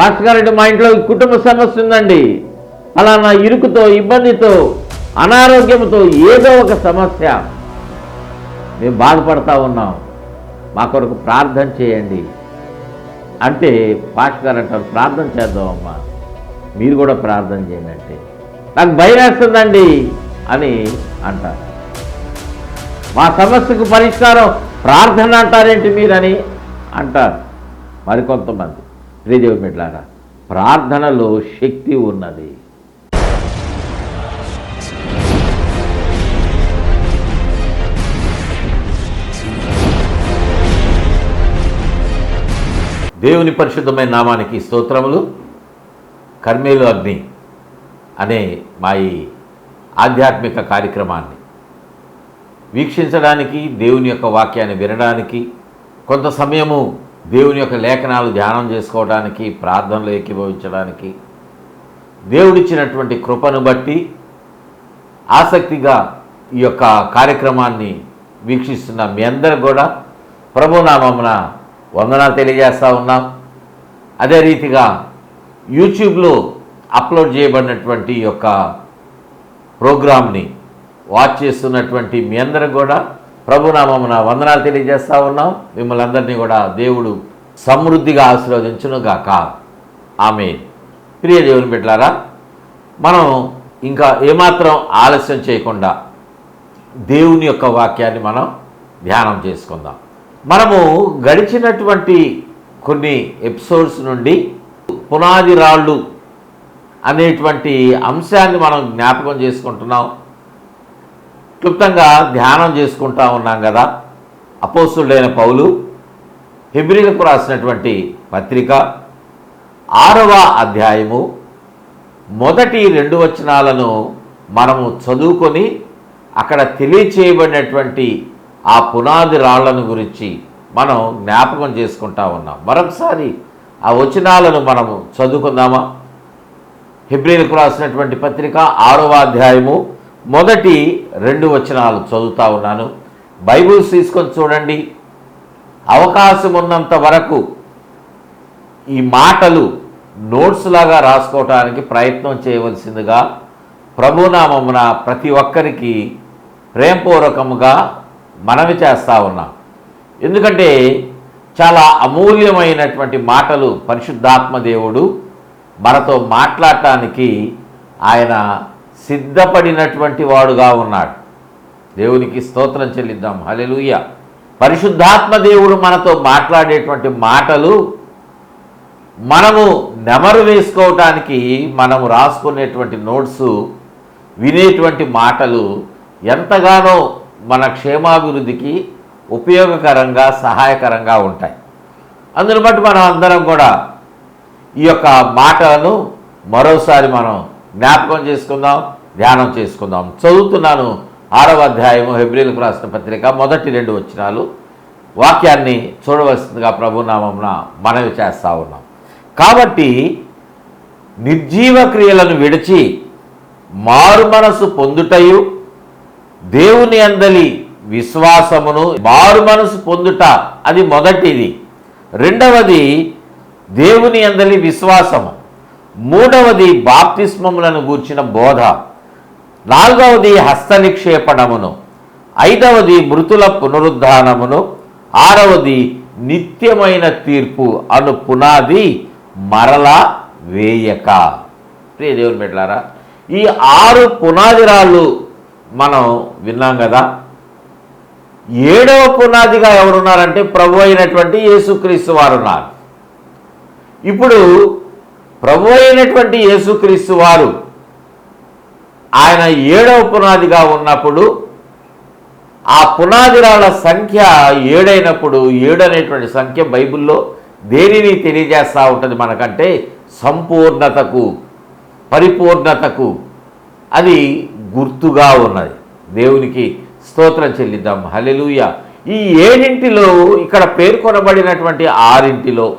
భాస్కర్ గారు మా ఇంట్లో కుటుంబ సమస్య ఉందండి, అలానా ఇరుకుతో, ఇబ్బందితో, అనారోగ్యంతో ఏదో ఒక సమస్య మేము బాధపడతా ఉన్నాం, మా కొరకు ప్రార్థన చేయండి అంటే భాస్కర్ గారు అంటారు, ప్రార్థన చేద్దామమ్మా, మీరు కూడా ప్రార్థన చేయండి అంటే నాకు భయం వేస్తుందండి అని అంటారు. మా సమస్యకు పరిష్కారం ప్రార్థన అంటారేంటి మీరని అంటారు మరికొంతమంది. ప్రియదేవుని బిడ్డలారా, ప్రార్థనలో శక్తి ఉన్నది. దేవుని పరిశుద్ధమైన నామానికి స్తోత్రములు. కర్మేలు అగ్ని అనే మా ఈ ఆధ్యాత్మిక కార్యక్రమాన్ని వీక్షించడానికి, దేవుని యొక్క వాక్యాన్ని వినడానికి, కొంత సమయము దేవుని యొక్క లేఖనాలు ధ్యానం చేసుకోవడానికి, ప్రార్థనలు ఏకీభవించడానికి దేవుడిచ్చినటువంటి కృపను బట్టి ఆసక్తిగా ఈ యొక్క కార్యక్రమాన్ని వీక్షిస్తున్న మీ అందరూ కూడా ప్రభునామమున వందనాలు తెలియజేస్తూ ఉన్నాం. అదే రీతిగా యూట్యూబ్లో అప్లోడ్ చేయబడినటువంటి ఈ యొక్క ప్రోగ్రామ్ని వాచ్ చేస్తున్నటువంటి మీ అందరూ కూడా ప్రభునామమున వందనాలు తెలియజేస్తూ ఉన్నాం. మిమ్మల్ని అందరినీ కూడా దేవుడు సమృద్ధిగా ఆశీర్వదించునుగాక. ఆమేన్. ప్రియ దేవుని బిడ్డలారా, మనం ఇంకా ఏమాత్రం ఆలస్యం చేయకుండా దేవుని యొక్క వాక్యాన్ని మనం ధ్యానం చేసుకుందాం. మనము గడిచినటువంటి కొన్ని ఎపిసోడ్స్ నుండి పునాది రాళ్ళు అనేటువంటి అంశాన్ని మనం జ్ఞాపకం చేసుకుంటున్నాం, క్లుప్తంగా ధ్యానం చేసుకుంటా ఉన్నాం కదా. అపోస్తలుడైన పౌలు హెబ్రీలకు రాసినటువంటి పత్రిక 6వ అధ్యాయము మొదటి 2 వచనాలను మనము చదువుకొని అక్కడ తెలియచేయబడినటువంటి ఆ పునాది రాళ్లను గురించి మనం జ్ఞాపకం చేసుకుంటా ఉన్నాం. మరొకసారి ఆ వచనాలను మనము చదువుకుందామా? హెబ్రీలకు రాసినటువంటి పత్రిక 6వ అధ్యాయము మొదటి 2 వచనాలు చదువుతా ఉన్నాను. బైబిల్స్ తీసుకొని చూడండి. అవకాశం ఉన్నంత వరకు ఈ మాటలు నోట్స్ లాగా రాసుకోవటానికి ప్రయత్నం చేయవలసిందిగా ప్రభునామమున ప్రతి ఒక్కరికి ప్రేమపూర్వకముగా మనవి చేస్తూ ఉన్నాం. ఎందుకంటే చాలా అమూల్యమైనటువంటి మాటలు పరిశుద్ధాత్మ దేవుడు మనతో మాట్లాడటానికి ఆయన సిద్ధపడినటువంటి వాడుగా ఉన్నాడు. దేవునికి స్తోత్రం చెల్లిద్దాం. హల్లెలూయా. పరిశుద్ధాత్మ దేవుడు మనతో మాట్లాడేటువంటి మాటలు మనము నెమరు వేసుకోవటానికి, మనము రాసుకునేటువంటి నోట్స్, వినేటువంటి మాటలు ఎంతగానో మన క్షేమాభివృద్ధికి ఉపయోగకరంగా, సహాయకరంగా ఉంటాయి. అందును బట్టి మనం అందరం కూడా ఈ యొక్క మాటలను మరోసారి మనం జ్ఞాపకం చేసుకుందాం, ధ్యానం చేసుకుందాం. చదువుతున్నాను 6వ అధ్యాయము హెబ్రీలకు రాసిన పత్రిక మొదటి 2 వచనాలు. వాక్యాన్ని చూడవలసిందిగా ప్రభునామమున మనవి చేస్తూ ఉన్నాం. కాబట్టి నిర్జీవ క్రియలను విడిచి మారు మనసు పొందుటయు, దేవుని అందలి విశ్వాసమును, మారు మనసు పొందుట అది మొదటిది. రెండవది దేవుని అందలి విశ్వాసము. మూడవది బాప్తిస్మములను గూర్చిన బోధ. నాలుగవది హస్తనిక్షేపణమును. ఐదవది మృతుల పునరుద్ధానమును. ఆరవది నిత్యమైన తీర్పు అను పునాది మరలా వేయక. ప్రియ దేవుని బిడ్డలారా, ఈ 6 పునాది రాళ్ళు మనం విన్నాం కదా. 7వ పునాదిగా ఎవరున్నారంటే ప్రభు అయినటువంటి యేసుక్రీస్తు వారు ఉన్నారు. ఇప్పుడు ప్రభు అయినటువంటి యేసుక్రీస్తు వారు ఆయన 7వ పునాదిగా ఉన్నప్పుడు ఆ పునాది రాళ్ళ సంఖ్య 7 అయినప్పుడు, 7 అనేటువంటి సంఖ్య బైబిల్లో దేనిని తెలియజేస్తూ ఉంటుంది మనకంటే సంపూర్ణతకు, పరిపూర్ణతకు అది గుర్తుగా ఉన్నది. దేవునికి స్తోత్రం చెల్లిద్దాం. హల్లెలూయా. ఈ 7 ఇక్కడ పేర్కొనబడినటువంటి 6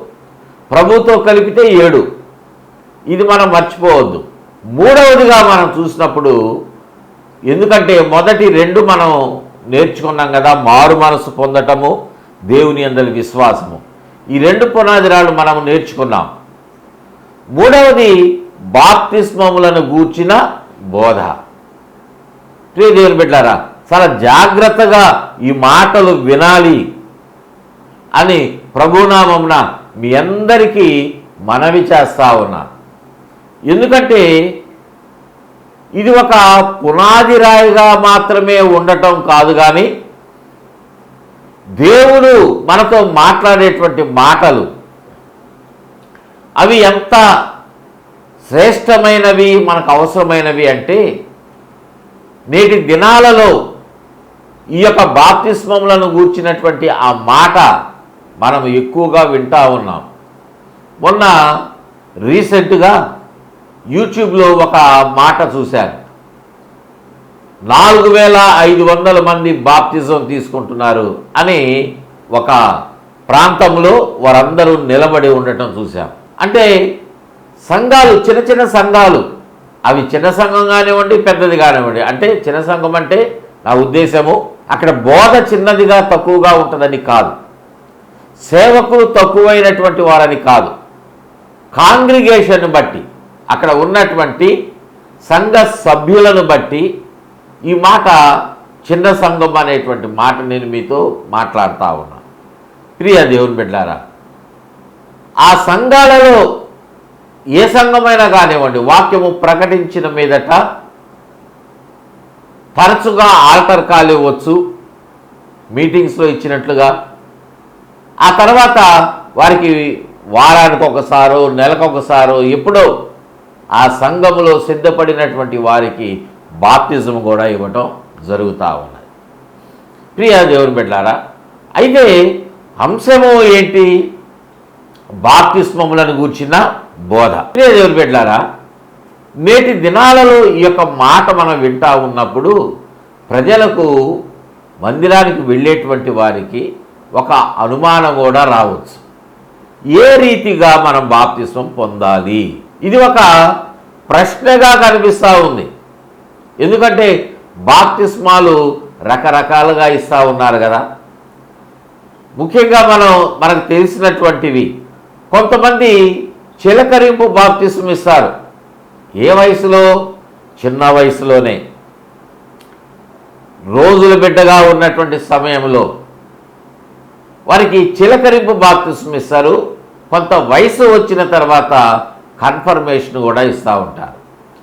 ప్రభుతో కలిపితే 7. ఇది మనం మర్చిపోవద్దు. మూడవదిగా మనం చూసినప్పుడు, ఎందుకంటే మొదటి 2 మనం నేర్చుకున్నాం కదా, మారు మనసు పొందటము, దేవుని యందలి విశ్వాసము. ఈ 2 పునాది రాళ్ళు మనం నేర్చుకున్నాం. మూడవది బాప్తిస్మములను గూర్చిన బోధ. ప్రియ దేవుని బిడ్డలారా, చాలా జాగ్రత్తగా ఈ మాటలు వినాలి అని ప్రభునామమున మీ అందరికీ మనవి చేస్తా ఉన్నా. ఎందుకంటే ఇది ఒక పునాది రాయిగా మాత్రమే ఉండటం కాదు, కానీ దేవుడు మనతో మాట్లాడేటువంటి మాటలు అవి ఎంత శ్రేష్టమైనవి, మనకు అవసరమైనవి అంటే, నేటి దినాలలో ఈ యొక్క బాప్తిస్మములను గూర్చినటువంటి ఆ మాట మనం ఎక్కువగా వింటా ఉన్నాం. మొన్న రీసెంట్గా యూట్యూబ్లో ఒక మాట చూశాను. 4500 మంది బాప్తిజం తీసుకుంటున్నారు అని ఒక ప్రాంతంలో వారందరూ నిలబడి ఉండటం చూశాం. అంటే సంఘాలు, చిన్న చిన్న సంఘాలు, అవి చిన్న సంఘం కానివ్వండి, పెద్దది కానివ్వండి. అంటే చిన్న సంఘం అంటే నా ఉద్దేశము అక్కడ బోధ చిన్నదిగా తక్కువగా ఉంటుందని కాదు, సేవకులు తక్కువైనటువంటి వారని కాదు, కాంగ్రిగేషన్ బట్టి, అక్కడ ఉన్నటువంటి సంఘ సభ్యులను బట్టి ఈ మాట చిన్న సంఘం అనేటువంటి మాట నేను మీతో మాట్లాడుతూ ఉన్నాను. ప్రియ దేవుని బిడ్డలారా, ఆ సంఘాలలో ఏ సంఘమైనా కానివ్వండి, వాక్యము ప్రకటించిన మీదట తరచుగా ఆల్టర్ కాల్ ఇవ్వచ్చు, మీటింగ్స్లో ఇచ్చినట్లుగా. ఆ తర్వాత వారికి వారానికి ఒకసారో నెలకొకసారో ఎప్పుడో ఆ సంఘములో సిద్ధపడినటువంటి వారికి బాప్తిజం కూడా ఇవ్వటం జరుగుతూ ఉన్నది. ప్రియ దేవుని బిడ్డలారా, అయితే అంశము ఏంటి? బాప్తిస్మములను గూర్చిన బోధ. ప్రియ దేవుని బిడ్డలారా, నేటి దినాలలో ఈ యొక్క మాట మనం వింటా ఉన్నప్పుడు ప్రజలకు, మందిరానికి వెళ్ళేటువంటి వారికి ఒక అనుమానం కూడా రావచ్చు. ఏ రీతిగా మనం బాప్తిస్మం పొందాలి? ఇది ఒక ప్రశ్నగా కనిపిస్తూ ఉంది. ఎందుకంటే బాప్తిస్మాలు రకరకాలుగా ఇస్తూ ఉన్నారు కదా. ముఖ్యంగా మనకు తెలిసినటువంటివి, కొంతమంది చిలకరింపు బాప్తిస్మం ఇస్తారు. ఏ వయసులో? చిన్న వయసులోనే, రోజుల బిడ్డగా ఉన్నటువంటి సమయంలో వారికి చిలకరింపు బాప్తిస్మం ఇస్తారు. కొంత వయసు వచ్చిన తర్వాత కన్ఫర్మేషన్ కూడా ఇస్తూ ఉంటారు.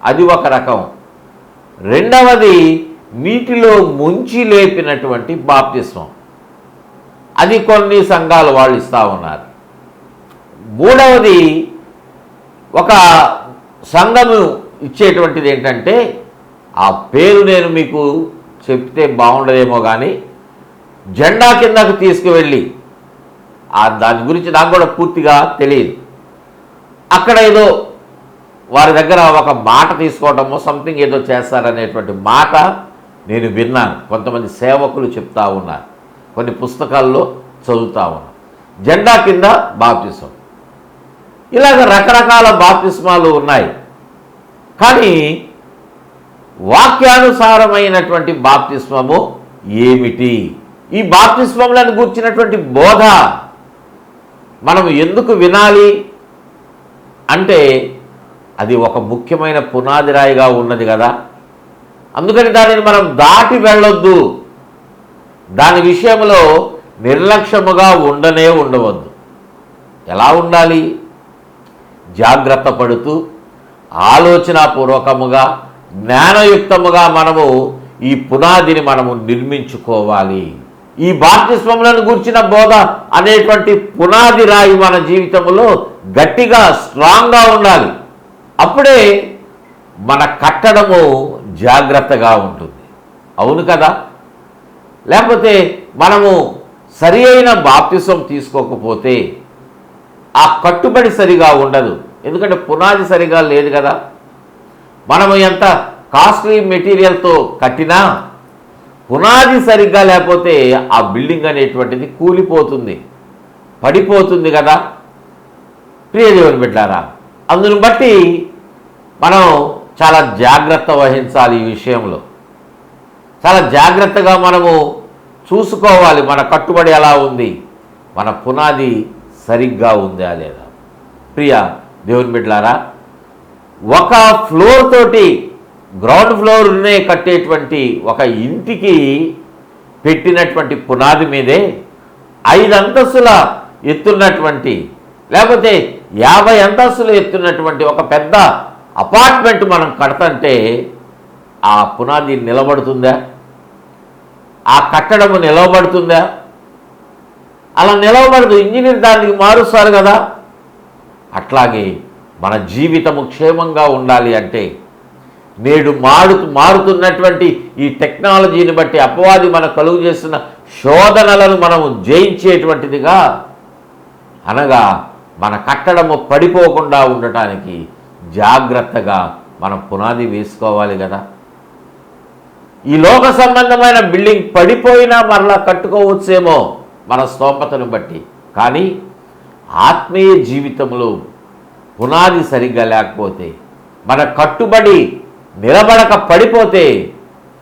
అది ఒక రకం. రెండవది నీటిలో ముంచి లేపినటువంటి బాప్తిస్మం, అది కొన్ని సంఘాలు వాళ్ళు ఇస్తూ ఉన్నారు. మూడవది ఒక సంఘము ఇచ్చేటువంటిది ఏంటంటే, ఆ పేరు నేను మీకు చెప్తే బాగుండదేమో కానీ, జెండా కిందకు తీసుకువెళ్ళి, దాని గురించి నాకు కూడా పూర్తిగా తెలియదు, అక్కడ ఏదో వారి దగ్గర ఒక మాట తీసుకోవటమో సంథింగ్ ఏదో చేస్తారనేటువంటి మాట నేను విన్నాను. కొంతమంది సేవకులు చెప్తా ఉన్నారు, కొన్ని పుస్తకాల్లో చదువుతా ఉన్నాను. జెండా కింద బాప్తిస్మం, ఇలాగ రకరకాల బాప్తిస్మాలు ఉన్నాయి. కానీ వాక్యానుసారమైనటువంటి బాప్తిస్మము ఏమిటి? ఈ బాప్తిస్మములను గూర్చినటువంటి బోధ మనం ఎందుకు వినాలి అంటే, అది ఒక ముఖ్యమైన పునాది రాయిగా ఉన్నది కదా. అందుకని దానిని మనం దాటి వెళ్ళొద్దు. దాని విషయంలో నిర్లక్ష్యముగా ఉండవద్దు. ఎలా ఉండాలి? జాగ్రత్త పడుతూ, ఆలోచనాపూర్వకముగా, జ్ఞానయుక్తముగా మనము ఈ పునాదిని మనము నిర్మించుకోవాలి. ఈ బాప్తిస్మములను గూర్చిన బోధ అనేటువంటి పునాది రాయి మన జీవితంలో గట్టిగా, స్ట్రాంగ్గా ఉండాలి. అప్పుడే మన కట్టడము జాగ్రత్తగా ఉంటుంది. అవును కదా? లేకపోతే మనము సరి అయిన బాప్తిస్మం తీసుకోకపోతే ఆ కట్టుబడి సరిగా ఉండదు. ఎందుకంటే పునాది సరిగా లేదు కదా. మనము ఎంత కాస్ట్లీ మెటీరియల్తో కట్టినా పునాది సరిగ్గా లేకపోతే ఆ బిల్డింగ్ అనేటువంటిది కూలిపోతుంది, పడిపోతుంది కదా. ప్రియ దేవుని బిడ్డలారా, అందును బట్టి మనం చాలా జాగ్రత్త వహించాలి. ఈ విషయంలో చాలా జాగ్రత్తగా మనము చూసుకోవాలి. మన కట్టుబడి ఎలా ఉంది, మన పునాది సరిగ్గా ఉందా లేదా. ప్రియ దేవుని బిడ్డలారా, ఒక ఫ్లోర్ తోటి గ్రౌండ్ ఫ్లోర్నే కట్టేటువంటి ఒక ఇంటికి పెట్టినటువంటి పునాది మీదే 5 అంతస్తుల ఎత్తున్నటువంటి లేకపోతే 50 అంతస్తులు ఎత్తున్నటువంటి ఒక పెద్ద అపార్ట్మెంట్ మనం కడతంటే ఆ పునాది నిలబడుతుందా? ఆ కట్టడము నిలవబడుతుందా? అలా నిలవబడదు. ఇంజనీర్ దానికి మారుస్తారు కదా. అట్లాగే మన జీవితము క్షేమంగా ఉండాలి అంటే నేడు మారుతున్నటువంటి ఈ టెక్నాలజీని బట్టి అపవాది మనకు కలుగు చేస్తున్న శోధనలను మనము జయించేటువంటిదిగా, అనగా మన కట్టడము పడిపోకుండా ఉండటానికి జాగ్రత్తగా మనం పునాది వేసుకోవాలి కదా. ఈ లోక సంబంధమైన బిల్డింగ్ పడిపోయినా మరలా కట్టుకోవచ్చేమో మన స్తోమతను బట్టి, కానీ ఆత్మీయ జీవితంలో పునాది సరిగ్గా లేకపోతే, మన కట్టుబడి నిలబడక పడిపోతే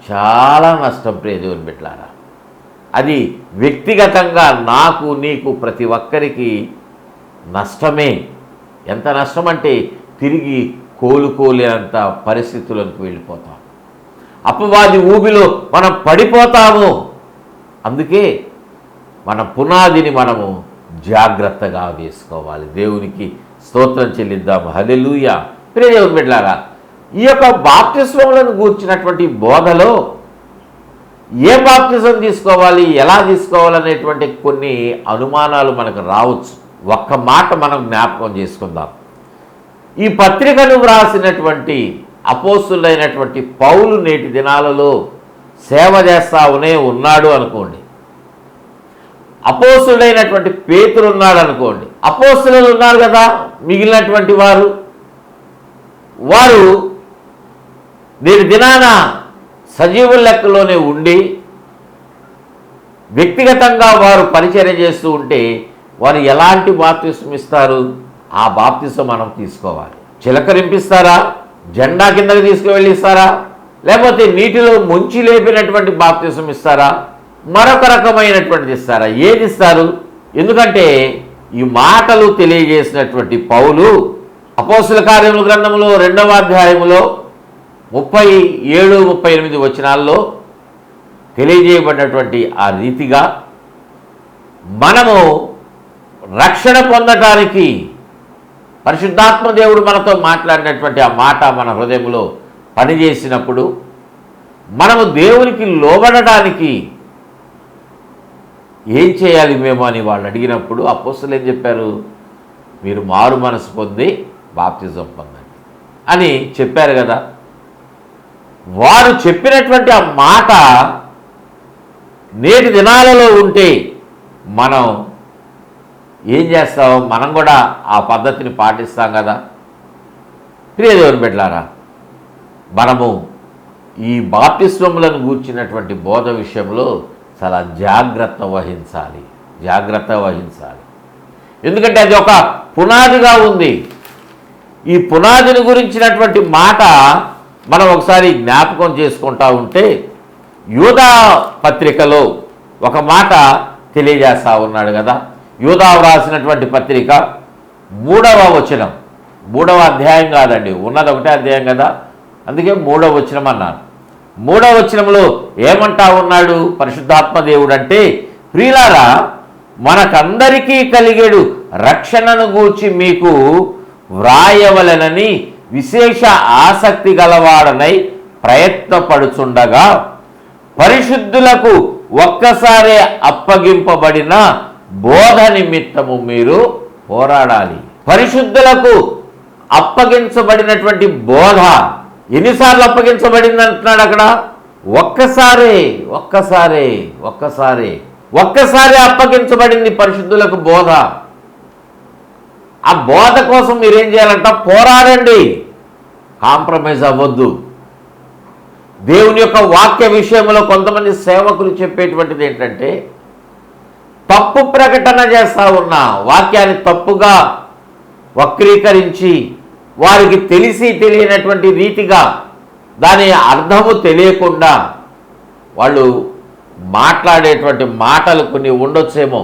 చాలా నష్టం ప్రియ దేవుని బిడ్డలారా. అది వ్యక్తిగతంగా నాకు నీకు ప్రతి ఒక్కరికి నష్టమే. ఎంత నష్టం అంటే తిరిగి కోలుకోలేనంత పరిస్థితులకు వెళ్ళిపోతాం. అపవాది ఊబిలో మనం పడిపోతాము. అందుకే మన పునాదిని మనము జాగ్రత్తగా వేసుకోవాలి. దేవునికి స్తోత్రం చెల్లిద్దాము. హల్లెలూయా. ప్రియ దేవుని బిడ్డలారా, ఈ యొక్క బాప్తిస్మములను గూర్చినటువంటి బోధలో ఏ బాప్తిజం తీసుకోవాలి, ఎలా తీసుకోవాలనేటువంటి కొన్ని అనుమానాలు మనకు రావచ్చు. ఒక్క మాట మనం జ్ఞాపకం చేసుకుందాం. ఈ పత్రికను వ్రాసినటువంటి అపోస్తులైనటువంటి పౌలు నేటి దినాలలో సేవ చేస్తానే ఉన్నాడు అనుకోండి. అపోస్తులైనటువంటి పేతురు ఉన్నాడు అనుకోండి. అపోస్తులు ఉన్నారు కదా మిగిలినటువంటి వారు నేటి దినాన సజీవుల లెక్కలోనే ఉండి వ్యక్తిగతంగా వారు పరిచర్య చేస్తూ ఉంటే వారు ఎలాంటి బాప్తిసం ఇస్తారు? ఆ బాప్తిసం మనం తీసుకోవాలి. చిలకరింపిస్తారా? జెండా కిందకి తీసుకువెళ్ళి ఇస్తారా? లేకపోతే నీటిలో ముంచి లేపినటువంటి బాప్తిసం ఇస్తారా? మరొక రకమైనటువంటిది ఇస్తారా? ఏది ఇస్తారు? ఎందుకంటే ఈ మాటలు తెలియజేసినటువంటి పౌలు అపోస్తుల కార్యముల గ్రంథంలో 2వ అధ్యాయములో 37-38 వచనాల్లో తెలియజేయబడినటువంటి ఆ రీతిగా మనము రక్షణ పొందటానికి పరిశుద్ధాత్మ దేవుడు మనతో మాట్లాడినటువంటి ఆ మాట మన హృదయంలో పనిచేసినప్పుడు మనము దేవునికి లోబడటానికి ఏం చేయాలి మేము అని వాళ్ళు అడిగినప్పుడు అపోస్తలులు ఏం చెప్పారు? మీరు మారు మనసు పొంది బాప్తిజం పొందండి అని చెప్పారు కదా. వారు చెప్పినటువంటి ఆ మాట నేటి దినాలలో ఉంటే మనం ఏం చేస్తాం? మనం కూడా ఆ పద్ధతిని పాటిస్తాం కదా. ప్రియ దేవుని బిడ్డలారా, మనము ఈ బాప్తిస్మములను గూర్చినటువంటి బోధ విషయంలో చాలా జాగ్రత్త వహించాలి. ఎందుకంటే అది ఒక పునాదిగా ఉంది. ఈ పునాదిని గురించినటువంటి మాట మనం ఒకసారి జ్ఞాపకం చేసుకుంటా ఉంటే యూదా పత్రికలో ఒక మాట తెలియజేస్తా ఉన్నాడు కదా. యూదా వ్రాసినటువంటి పత్రిక 3వ వచనం, 3వ అధ్యాయం కాదండి, ఉన్నది ఒకటే అధ్యాయం కదా, అందుకే 3వ వచనం అన్నాను. 3వ వచనంలో ఏమంటా ఉన్నాడు పరిశుద్ధాత్మ దేవుడు అంటే, ప్రియులారా మనకందరికీ కలిగేడు రక్షణను గూర్చి మీకు వ్రాయవలెనని విశేష ఆసక్తి గలవాడనై ప్రయత్నపడుచుండగా పరిశుద్ధులకు ఒక్కసారే అప్పగింపబడిన బోధ నిమిత్తము మీరు పోరాడాలి. పరిశుద్ధులకు అప్పగించబడినటువంటి బోధ ఎన్నిసార్లు అప్పగించబడింది అంటున్నాడు అక్కడ? ఒక్కసారి అప్పగించబడింది పరిశుద్ధులకు బోధ. ఆ బోధ కోసం మీరేం చేయాలంట? పోరాడండి, కాంప్రమైజ్ అవ్వద్దు. దేవుని యొక్క వాక్య విషయంలో కొంతమంది సేవకులు చెప్పేటువంటిది ఏంటంటే, తప్పు ప్రకటన చేస్తూ ఉన్నా వాక్యాన్ని తప్పుగా వక్రీకరించి వారికి తెలిసి తెలియనటువంటి రీతిగా దాని అర్థము తెలియకుండా వాళ్ళు మాట్లాడేటువంటి మాటలు కొన్ని ఉండొచ్చేమో,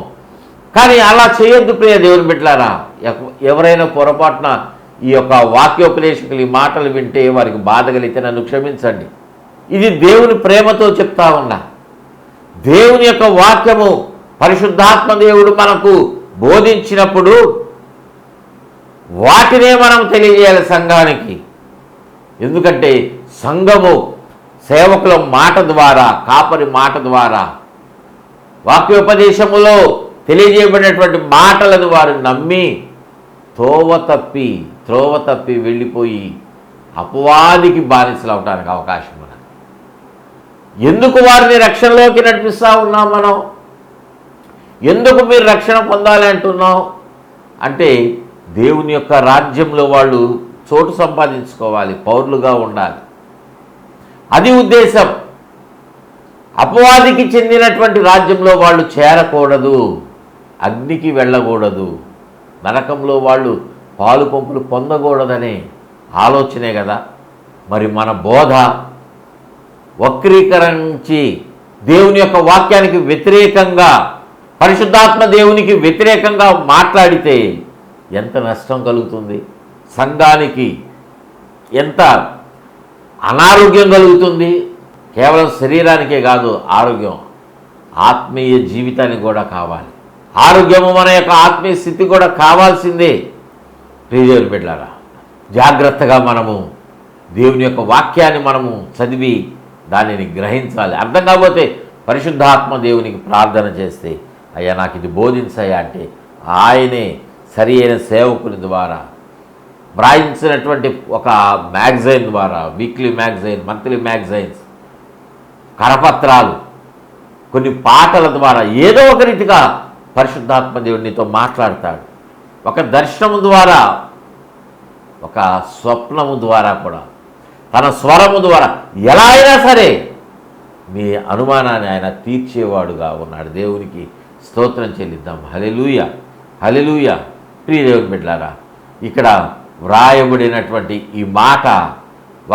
కానీ అలా చేయొద్దు ప్రియ దేవుని బిడ్డలారా. ఎవరైనా పొరపాటున ఈ యొక్క వాక్యోపదేశకులు ఈ మాటలు వింటే వారికి బాధ కలిగితే నన్ను క్షమించండి. ఇది దేవుని ప్రేమతో చెప్తా ఉన్నా. దేవుని యొక్క వాక్యము పరిశుద్ధాత్మ దేవుడు మనకు బోధించినప్పుడు వాటినే మనం తెలియజేయాలి సంఘానికి. ఎందుకంటే సంఘము సేవకుల మాట ద్వారా, కాపరి మాట ద్వారా, వాక్యోపదేశములో తెలియజేయబడినటువంటి మాటలను వారు నమ్మి త్రోవ తప్పి వెళ్ళిపోయి అపవాదికి బానిసలు అవడానికి అవకాశం ఉన్నది. ఎందుకు వారిని రక్షణలోకి నడిపిస్తూ ఉన్నాం మనం? ఎందుకు మీరు రక్షణ పొందాలి అంటున్నాం అంటే దేవుని యొక్క రాజ్యంలో వాళ్ళు చోటు సంపాదించుకోవాలి, పౌరులుగా ఉండాలి. అది ఉద్దేశం. అపవాదికి చెందినటువంటి రాజ్యంలో వాళ్ళు చేరకూడదు, అగ్నికి వెళ్ళకూడదు, నరకంలో వాళ్ళు పాలు పంపులు పొందకూడదనే ఆలోచనే కదా. మరి మన బోధ వక్రీకరించి దేవుని యొక్క వాక్యానికి వ్యతిరేకంగా, పరిశుద్ధాత్మ దేవునికి వ్యతిరేకంగా మాట్లాడితే ఎంత నష్టం కలుగుతుంది, సంఘానికి ఎంత అనారోగ్యం కలుగుతుంది. కేవలం శరీరానికే కాదు, ఆరోగ్యం ఆత్మీయ జీవితానికి కూడా కావాలి. ఆరోగ్యము మన యొక్క ఆత్మీయ స్థితి కూడా కావాల్సిందే. ప్రియదేవుని బిడ్డలారా, జాగ్రత్తగా మనము దేవుని యొక్క వాక్యాన్ని మనము చదివి దానిని గ్రహించాలి. అర్థం కాకపోతే పరిశుద్ధాత్మ దేవునికి ప్రార్థన చేస్తే, అయ్యా నాకు ఇది బోధించాయా అంటే ఆయనే సరి అయిన సేవకుని ద్వారా వ్రాయించినటువంటి ఒక మ్యాగజైన్ ద్వారా, వీక్లీ మ్యాగజైన్, మంత్లీ మ్యాగజైన్స్, కరపత్రాలు, కొన్ని పాటల ద్వారా ఏదో ఒక రీతిగా పరిశుద్ధాత్మ దేవుడు నీతో మాట్లాడతాడు. ఒక దర్శనము ద్వారా, ఒక స్వప్నము ద్వారా కూడా, తన స్వరము ద్వారా ఎలా అయినా సరే మీ అనుమానాన్ని ఆయన తీర్చేవాడుగా ఉన్నాడు. దేవునికి స్తోత్రం చెల్లిద్దాం. హల్లెలూయా, హల్లెలూయా. ప్రియ దేవుని బిడ్డలారా, ఇక్కడ వ్రాయబడినటువంటి ఈ మాట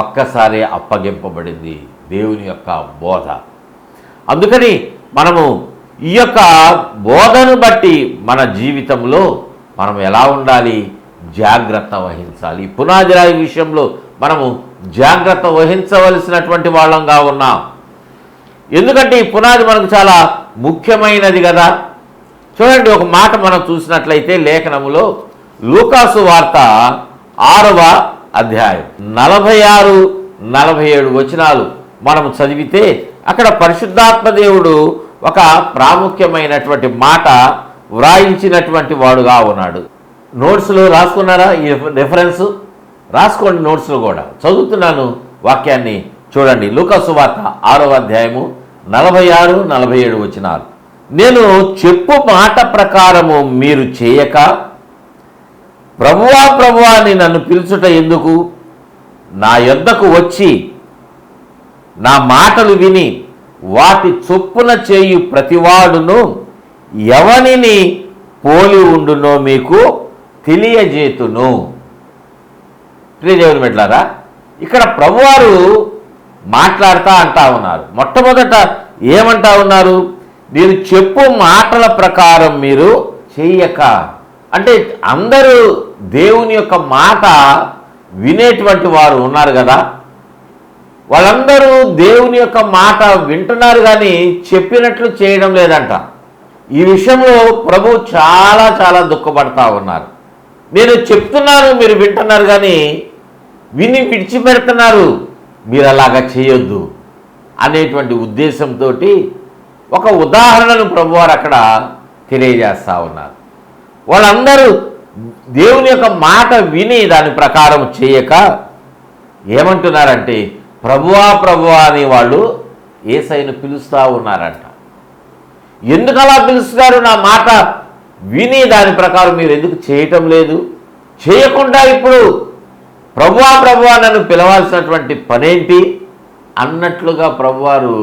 ఒక్కసారి అప్పగింపబడింది, దేవుని యొక్క బోధ. అందుకని మనము ఈ యొక్క బోధను బట్టి మన జీవితంలో మనం ఎలా ఉండాలి, జాగ్రత్త వహించాలి. పునాది రాయి విషయంలో మనము జాగ్రత్త వహించవలసినటువంటి వాళ్ళంగా ఉన్నాం. ఎందుకంటే ఈ పునాది మనకు చాలా ముఖ్యమైనది కదా. చూడండి, ఒక మాట మనం చూసినట్లయితే లేఖనములో లూకాసు వార్త 6వ అధ్యాయం 46-47 వచనాలు మనం చదివితే అక్కడ పరిశుద్ధాత్మ దేవుడు ఒక ప్రాముఖ్యమైనటువంటి మాట వ్రాయించినటువంటి వాడుగా ఉన్నాడు. నోట్స్లో రాసుకున్నారా? ఈ రెఫరెన్స్ రాసుకోండి, నోట్స్లో కూడా చదువుతున్నాను వాక్యాన్ని. చూడండి, లూకాసు వార్త 6వ అధ్యాయము 46-47 వచనాలు. నేను చెప్పు మాట ప్రకారము మీరు చేయక ప్రభువా ప్రభువా అని నన్ను పిలుచుట ఎందుకు? నా యొద్దకు వచ్చి నా మాటలు విని వాటి చొప్పున చేయు ప్రతివాడును ఎవనిని పోలి ఉండునో మీకు తెలియజేతును. ప్రియదేవుని బిడ్డలారా, ఇక్కడ ప్రభువారు మాట్లాడుతూ అంటా ఉన్నారు. మొట్టమొదట ఏమంటా ఉన్నారు? మీరు చెప్పు మాటల ప్రకారం మీరు చెయ్యక. అంటే అందరూ దేవుని యొక్క మాట వినేటువంటి వారు ఉన్నారు కదా, వాళ్ళందరూ దేవుని యొక్క మాట వింటున్నారు కానీ చెప్పినట్లు చేయడం లేదంట. ఈ విషయంలో ప్రభు చాలా చాలా దుఃఖపడతా ఉన్నారు. నేను చెప్తున్నాను, మీరు వింటున్నారు కానీ విని విడిచిపెడుతున్నారు, మీరు అలాగా చేయొద్దు అనేటువంటి ఉద్దేశంతో ఒక ఉదాహరణను ప్రభువారు అక్కడ తెలియజేస్తూ ఉన్నారు. వాళ్ళందరూ దేవుని యొక్క మాట విని దాని ప్రకారం చేయక ఏమంటున్నారంటే ప్రభువా ప్రభువా అని వాళ్ళు యేసయ్యను పిలుస్తూ ఉన్నారంట. ఎందుకు అలా పిలుస్తున్నారు? నా మాట విని దాని ప్రకారం మీరు ఎందుకు చేయటం లేదు? చేయకుండా ఇప్పుడు ప్రభువా ప్రభువా నన్ను పిలవాల్సినటువంటి పనేంటి అన్నట్లుగా ప్రభువారు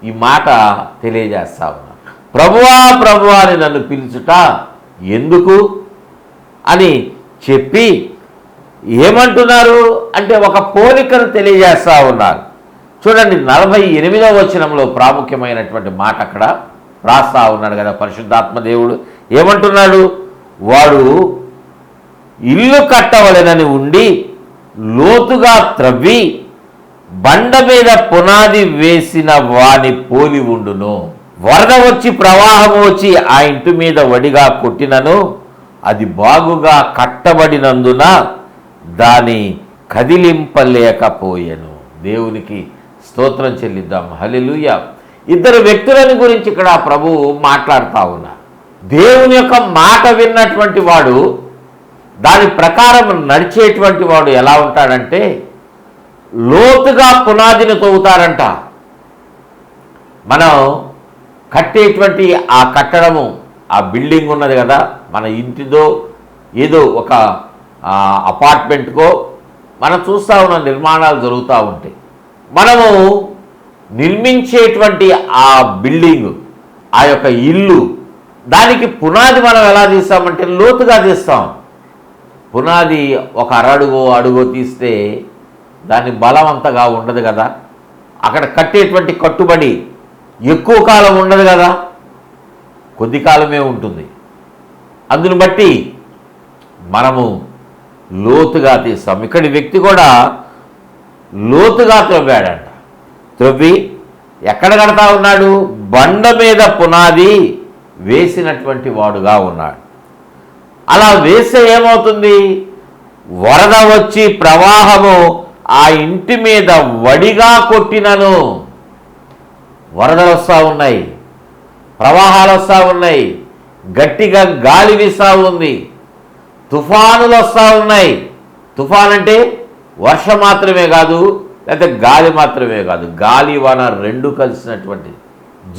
ఈ మాట తెలియజేస్తా ఉన్నారు. ప్రభువా ప్రభువా అని నన్ను పిలుచుట ఎందుకు అని చెప్పి ఏమంటున్నారు అంటే ఒక పోలికను తెలియజేస్తూ ఉన్నారు. చూడండి, 48వ వచనంలో ప్రాముఖ్యమైనటువంటి మాట అక్కడ రాస్తా ఉన్నాడు కదా పరిశుద్ధాత్మ దేవుడు. ఏమంటున్నాడు? వాడు ఇల్లు కట్టవలెనని ఉండి లోతుగా త్రవ్వి బండ మీద పునాది వేసిన వాని పోలి ఉండును. వరద వచ్చి ప్రవాహం వచ్చి ఆ ఇంటి మీద వడిగా కొట్టినను అది బాగుగా కట్టబడినందున దాని కదిలింపలేకపోయెను. దేవునికి స్తోత్రం చెల్లిద్దాం. హల్లెలూయా. ఇద్దరు వ్యక్తులని గురించి ఇక్కడ ప్రభువు మాట్లాడుతూ ఉన్నారు. దేవుని యొక్క మాట విన్నటువంటి వాడు, దాని ప్రకారం నడిచేటువంటి వాడు ఎలా ఉంటాడంటే లోతుగా పునాదిని తవ్వుతారంట. మనం కట్టేటువంటి ఆ కట్టడము, ఆ బిల్డింగ్ ఉన్నది కదా, మన ఇంటిదో ఏదో ఒక అపార్ట్మెంట్కో మనం చూస్తూ ఉన్న నిర్మాణాలు జరుగుతూ ఉంటాయి. మనము నిర్మించేటువంటి ఆ బిల్డింగ్, ఆ యొక్క ఇల్లు, దానికి పునాది మనం ఎలా తీస్తామంటే లోతుగా తీస్తాం. పునాది ఒక అడుగో తీస్తే దాని బలం అంతగా ఉండదు కదా. అక్కడ కట్టేటువంటి కట్టుబడి ఎక్కువ కాలం ఉండదు కదా, కొద్ది కాలమే ఉంటుంది. అందుని బట్టి మనము లోతుగా తీస్తాం. ఇక్కడి వ్యక్తి కూడా లోతుగా త్రవ్వాడంట. త్రవ్వి ఎక్కడ కడతా ఉన్నాడు? బండ మీద పునాది వేసినటువంటి వాడుగా ఉన్నాడు. అలా వేస్తే ఏమవుతుంది? వరద వచ్చి ప్రవాహము ఆ ఇంటి మీద వడిగా కొట్టినను. వరదలు వస్తూ ఉన్నాయి, ప్రవాహాలు వస్తూ ఉన్నాయి, గట్టిగా గాలి వీస్తూ ఉంది, తుఫానులు వస్తూ ఉన్నాయి. తుఫాన్ అంటే వర్షం మాత్రమే కాదు, లేకపోతే గాలి మాత్రమే కాదు, గాలి వాన రెండు కలిసినటువంటి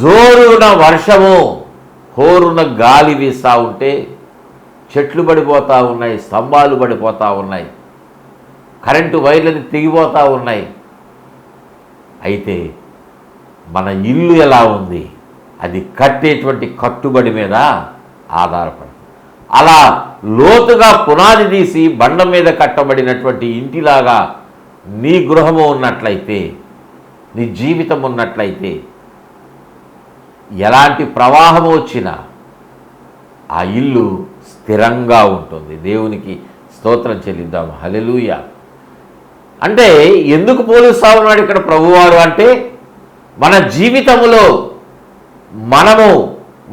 జోరున వర్షము, హోరున గాలి వీస్తూ ఉంటే చెట్లు పడిపోతూ ఉన్నాయి, స్తంభాలు పడిపోతూ ఉన్నాయి, కరెంటు వైర్లని తెగిపోతూ ఉన్నాయి. అయితే మన ఇల్లు ఎలా ఉంది? అది కట్టేటువంటి కట్టుబడి మీద ఆధారపడి. అలా లోతుగా పునాది తీసి బండ మీద కట్టబడినటువంటి ఇంటిలాగా నీ గృహము ఉన్నట్లయితే, నీ జీవితం ఉన్నట్లయితే, ఎలాంటి ప్రవాహము వచ్చినా ఆ ఇల్లు స్థిరంగా ఉంటుంది. దేవునికి స్తోత్రం చెల్లిద్దాం. హల్లెలూయా. అంటే ఎందుకు పోలుస్తా ఉన్నాడు ఇక్కడ ప్రభువారు అంటే, మన జీవితంలో మనము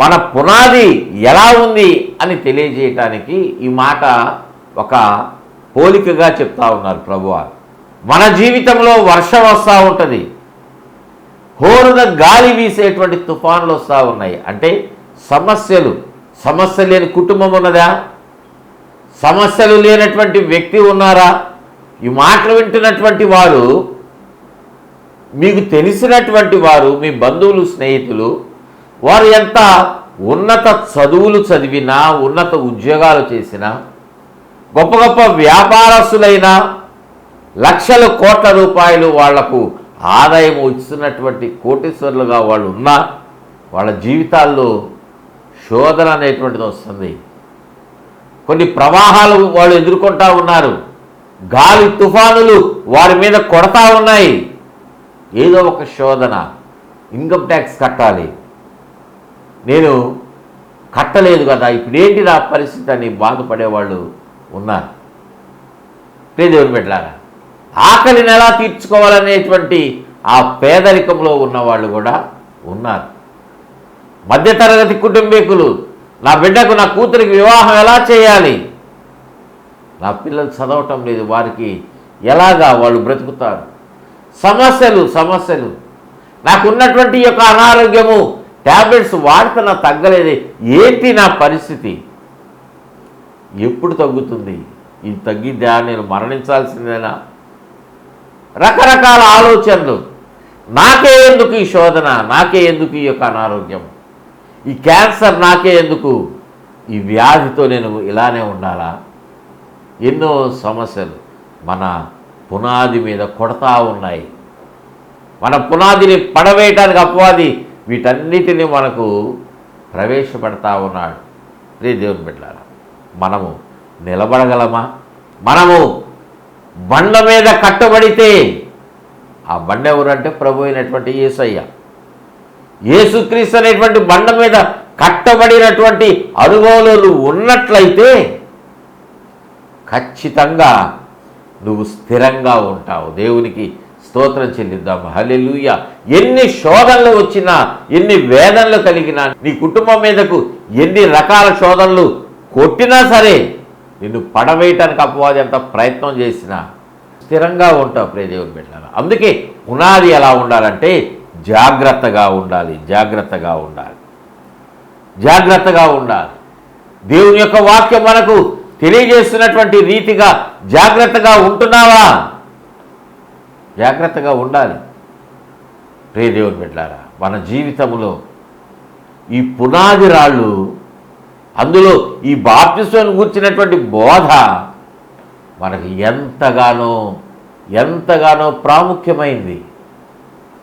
మన పునాది ఎలా ఉంది అని తెలియజేయటానికి ఈ మాట ఒక పోలికగా చెప్తా ఉన్నారు ప్రభువారు. మన జీవితంలో వర్షం వస్తూ ఉంటుంది, హోరున గాలి వీసేటువంటి తుఫాన్లు వస్తూ ఉన్నాయి. అంటే సమస్య లేని కుటుంబం ఉన్నదా? సమస్యలు లేనటువంటి వ్యక్తి ఉన్నారా? ఈ మాటలు వింటున్నటువంటి వారు, మీకు తెలిసినటువంటి వారు, మీ బంధువులు, స్నేహితులు, వారు ఎంత ఉన్నత చదువులు చదివినా, ఉన్నత ఉద్యోగాలు చేసినా, గొప్ప గొప్ప వ్యాపారస్తులైనా, లక్షల కోట్ల రూపాయలు వాళ్లకు ఆదాయం ఇస్తున్నటువంటి కోటీశ్వరులుగా వాళ్ళు ఉన్నా, వాళ్ళ జీవితాల్లో శోధన అనేటువంటిది వస్తుంది. కొన్ని ప్రవాహాలు వాళ్ళు ఎదుర్కొంటూ ఉన్నారు, గాలి తుఫానులు వారి మీద కొడతా ఉన్నాయి. ఏదో ఒక శోధన, ఇన్కమ్ ట్యాక్స్ కట్టాలి, నేను కట్టలేదు కదా, ఇప్పుడేంటి నా పరిస్థితి అని బాధపడేవాళ్ళు ఉన్నారు. దేవుని బిడ్డలారా, ఆకలిని ఎలా తీర్చుకోవాలనేటువంటి ఆ పేదరికంలో ఉన్నవాళ్ళు కూడా ఉన్నారు. మధ్యతరగతి కుటుంబీకులు, నా బిడ్డకు, నా కూతురికి వివాహం ఎలా చేయాలి, నా పిల్లలు చదవటం లేదు, వారికి ఎలాగా వాళ్ళు బ్రతుకుతారు, సమస్యలు, నాకున్నటువంటి యొక్క అనారోగ్యము, ట్యాబ్లెట్స్ వాడుతున్నా తగ్గలేదు, ఏంటి నా పరిస్థితి, ఎప్పుడు తగ్గుతుంది, ఇది తగ్గిద్దా, నేను మరణించాల్సిందేనా, రకరకాల ఆలోచనలు. నాకే ఎందుకు ఈ శోధన, నాకే ఎందుకు ఈ యొక్క అనారోగ్యం, ఈ క్యాన్సర్ నాకే ఎందుకు, ఈ వ్యాధితో నేను ఇలానే ఉండాలా, ఎన్నో సమస్యలు మన పునాది మీద కొడతా ఉన్నాయి. మన పునాదిని పడవేయటానికి అపవాది వీటన్నిటిని మనకు ప్రవేశపెడతా ఉన్నాడు. దేవుని బిడ్డలారా, మనము నిలబడగలమా? మనము బండ మీద కట్టబడితే, ఆ బండ ఎవరంటే ప్రభు అయినటువంటి యేసయ్య, యేసుక్రీస్తు అనేటువంటి బండ మీద కట్టబడినటువంటి అనుభవాలు ఉన్నట్లయితే ఖచ్చితంగా నువ్వు స్థిరంగా ఉంటావు. దేవునికి స్తోత్రం చెల్లిద్దాం. హల్లెలూయా. ఎన్ని శోధనలు వచ్చినా, ఎన్ని వేదనలు కలిగినా, నీ కుటుంబం మీదకు ఎన్ని రకాల శోధనలు కొట్టినా సరే, నిన్ను పడవేయటానికి అపవాది ఎంత ప్రయత్నం చేసినా స్థిరంగా ఉంటావు ప్రియ దేవుని బిడ్డలారా. అందుకే పునాది ఎలా ఉండాలంటే జాగ్రత్తగా ఉండాలి, జాగ్రత్తగా ఉండాలి, జాగ్రత్తగా ఉండాలి. దేవుని యొక్క వాక్యం మనకు తెలియజేస్తున్నటువంటి రీతిగా జాగ్రత్తగా ఉంటున్నావా? జాగ్రత్తగా ఉండాలి ప్రియ దేవుని బిడ్డలారా. మన జీవితంలో ఈ పునాది రాళ్ళు, అందులో ఈ బాప్తిస్మం గురించినటువంటి బోధ మనకు ఎంతగానో ప్రాముఖ్యమైంది.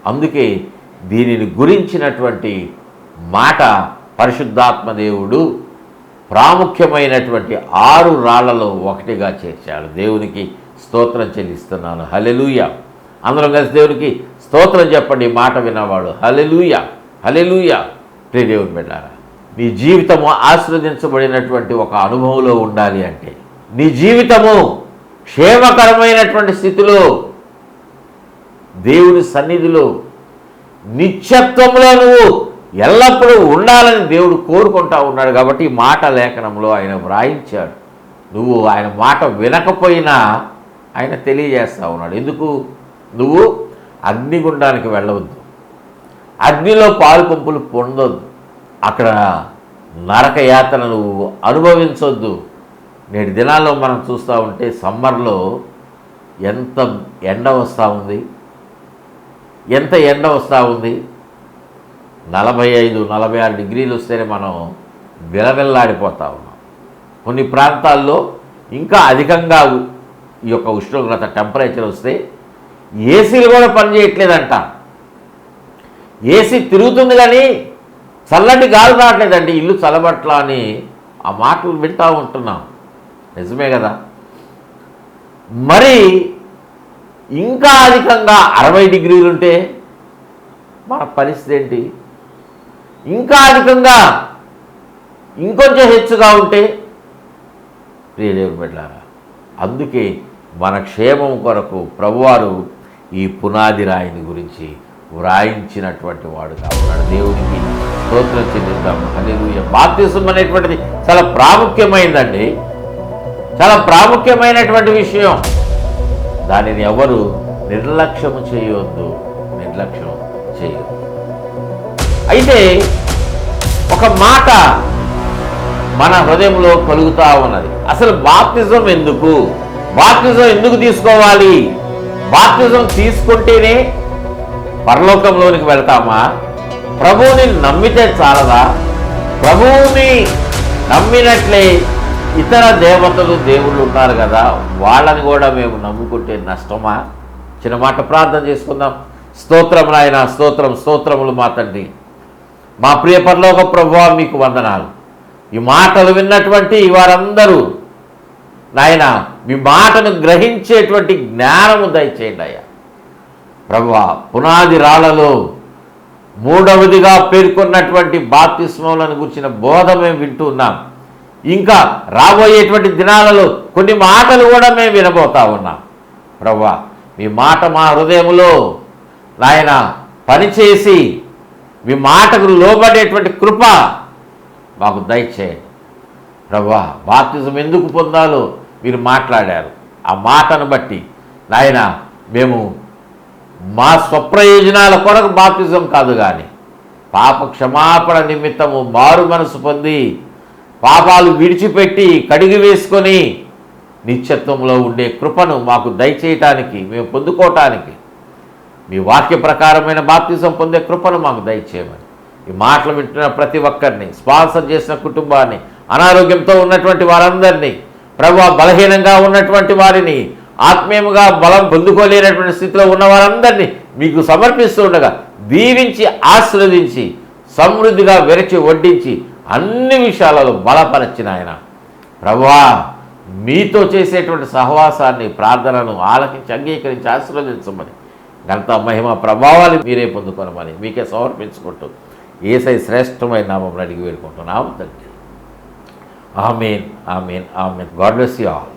అందుకే దీనిని గురించినటువంటి మాట పరిశుద్ధాత్మ దేవుడు ప్రాముఖ్యమైనటువంటి 6 రాళ్లలో ఒకటిగా చేర్చాడు. దేవునికి స్తోత్రం చెల్లిస్తున్నాను. హల్లెలూయా. అందరం కలిసి దేవునికి స్తోత్రం చెప్పండి. మాట విన్నవాడు హల్లెలూయా, హల్లెలూయా. ప్రియ దేవుని బిడ్డలారా, నీ జీవితము ఆశీర్వదించబడినటువంటి ఒక అనుభవంలో ఉండాలి అంటే, నీ జీవితము క్షేమకరమైనటువంటి స్థితిలో, దేవుని సన్నిధిలో, నిత్యత్వంలో నువ్వు ఎల్లప్పుడూ ఉండాలని దేవుడు కోరుకుంటా ఉన్నాడు. కాబట్టి ఈ మాట లేఖనంలో ఆయన వ్రాయించాడు. నువ్వు ఆయన మాట వినకపోయినా ఆయన తెలియజేస్తూ ఉన్నాడు. ఎందుకు? నువ్వు అగ్నిగుండానికి వెళ్ళవద్దు, అగ్నిలో పాలు పంపులు పొందొద్దు, అక్కడ నరక యాతన నువ్వు అనుభవించొద్దు. నేటి దినాల్లో మనం చూస్తూ ఉంటే సమ్మర్లో ఎంత ఎండ వస్తూ ఉంది, ఎంత ఎండ వస్తూ ఉంది. 45-46 డిగ్రీలు వస్తేనే మనం విలవిల్లాడిపోతూ ఉన్నాం. కొన్ని ప్రాంతాల్లో ఇంకా అధికంగా ఈ యొక్క ఉష్ణోగ్రత టెంపరేచర్ వస్తే ఏసీలు కూడా పనిచేయట్లేదంట. ఏసీ తిరుగుతుంది కానీ చల్లటి గాలి రావట్లేదండి, ఇల్లు చల్లబట్లా అని ఆ మాటలు వింటూ ఉంటున్నాం. నిజమే కదా? మరి ఇంకా అధికంగా 60 డిగ్రీలు ఉంటే మన పరిస్థితి ఏంటి? ఇంకా అధికంగా ఇంకొంచెం హెచ్చుగా ఉంటే ప్రియ దేవుని బిడ్డలారా, అందుకే మన క్షేమం కొరకు ప్రభువారు ఈ పునాది రాయిని గురించి వ్రాయించినటువంటి వాడు కాబట్టి దేవునికి స్తోత్రం చెల్లిద్దాము. హల్లెలూయా. బాప్తిసం అనేటువంటిది చాలా ప్రాముఖ్యమైనదండి, చాలా ప్రాముఖ్యమైనటువంటి విషయం. దానిని ఎవరు నిర్లక్ష్యము చేయవద్దు, నిర్లక్ష్యం చేయవద్దు. అయితే ఒక మాట మన హృదయంలో కలుగుతూ ఉన్నది. అసలు బాప్తిజం ఎందుకు? బాప్తిజం ఎందుకు తీసుకోవాలి? బాప్తిజం తీసుకుంటేనే పరలోకంలోనికి వెళ్తామా? ప్రభువుని నమ్మితే చాలదా? ప్రభువుని నమ్మినట్లే ఇతర దేవతలు, దేవుళ్ళు ఉన్నారు కదా, వాళ్ళని కూడా మేము నమ్ముకుంటే నష్టమా? చిన్న మాట ప్రార్థన చేసుకుందాం. స్తోత్రం నాయన, స్తోత్రం, స్తోత్రములు మా తండ్రి. మా ప్రియ పరలోక ప్రభువా, మీకు వందనాలు. ఈ మాటలు విన్నటువంటి వారందరూ నాయన మీ మాటను గ్రహించేటువంటి జ్ఞానము దయచేయండి అయ్యా. ప్రభువా, పునాది రాళ్లలో 3వదిగా పేర్కొన్నటువంటి బాప్తిస్మములను గురించిన బోధ మేము వింటూ ఉన్నాం. ఇంకా రాబోయేటువంటి దినాలలో కొన్ని మాటలు కూడా మేము వినబోతా ఉన్నాం. ప్రభువా, మీ మాట మా హృదయంలో నాయన పనిచేసి మీ మాటకు లోబడేటువంటి కృప మాకు దయచేయండి. ప్రభువా, బాప్తిజం ఎందుకు పొందాలో మీరు మాట్లాడారు. ఆ మాటను బట్టి నాయన మేము మా స్వప్రయోజనాల కొరకు బాప్తిజం కాదు కానీ పాప క్షమాపణ నిమిత్తము మారు మనసు పొంది పాపాలు విడిచిపెట్టి కడిగి వేసుకొని నిత్యత్వంలో ఉండే కృపను మాకు దయచేయటానికి, మేము పొందుకోవటానికి మీ వాక్య ప్రకారమైన బాప్తిజం పొందే కృపను మాకు దయచేయమని ఈ మాటలు వింటున్న ప్రతి ఒక్కరిని, స్పాన్సర్ చేసిన కుటుంబాన్ని, అనారోగ్యంతో ఉన్నటువంటి వారందరినీ, ప్రభువా బలహీనంగా ఉన్నటువంటి వారిని, ఆత్మీయంగా బలం పొందుకోలేనటువంటి స్థితిలో ఉన్న వారందరినీ మీకు సమర్పిస్తూ ఉండగా దీవించి ఆశీర్వదించి సమృద్ధిగా వెరచి వడ్డించి అన్ని విషయాలలో బలపరచిన ఆయన ప్రభువా, మీతో చేసేటువంటి సహవాసాన్ని, ప్రార్థనను ఆలకించి అంగీకరించి ఆశీర్వదించమని, ఘనత మహిమ ప్రభావాలు మీరే పొందుకోనమని మీకే సమర్పించుకుంటూ యేసయ్య శ్రేష్టమైన నామమున అడిగి వేడుకుంటున్నాము తండ్రి. Amen, amen, amen. God bless you all.